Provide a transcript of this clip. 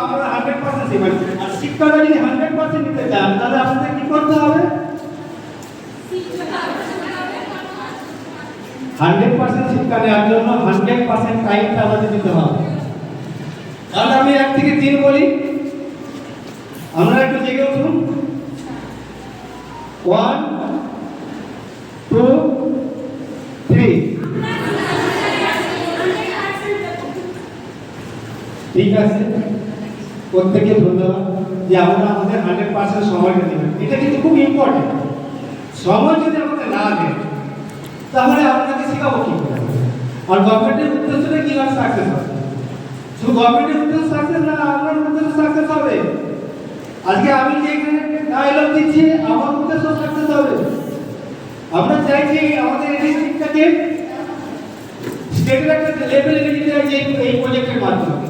আমরা 100% শিখবেন। আর শিক্ষাটা যদি 100% নিতে চান তাহলে আপনাদের কি করতে হবে? 100% শিক্ষা নেওয়ার জন্য 100% টাইমটা আমাদের দিতে হবে। তাহলে আমি 1 থেকে 3 বলি, আমরা একটু জেগে উঠুন। 1 2 3। ঠিক আছে, প্রত্যেককে ধন্যবাদ যে আমরা আমাদের 100% সময়টা দেবেন। এটা কিন্তু খুব ইম্পর্টেন্ট। সময় যদি আমাদের না দেন তাহলে আপনাকে শেখাবো কি করে? আর গভর্নমেন্টের উদ্দেশ্যটা কি আর সাকসেস হবে? শুধু গভর্নমেন্টের উদ্দেশ্য সাকসেস না, আপনার উদ্দেশ্য সাকসেস হবে। আজকে আমি যে এখানে ডায়লগ দিচ্ছি আমার উদ্দেশ্য সাকসেস হবে। আমরা চাইছি আমাদের এই ডিস্ট্রিক্টটাকে স্টেটের একটা লেভেলে নিয়ে যেতে এই প্রজেক্টের মাধ্যমে।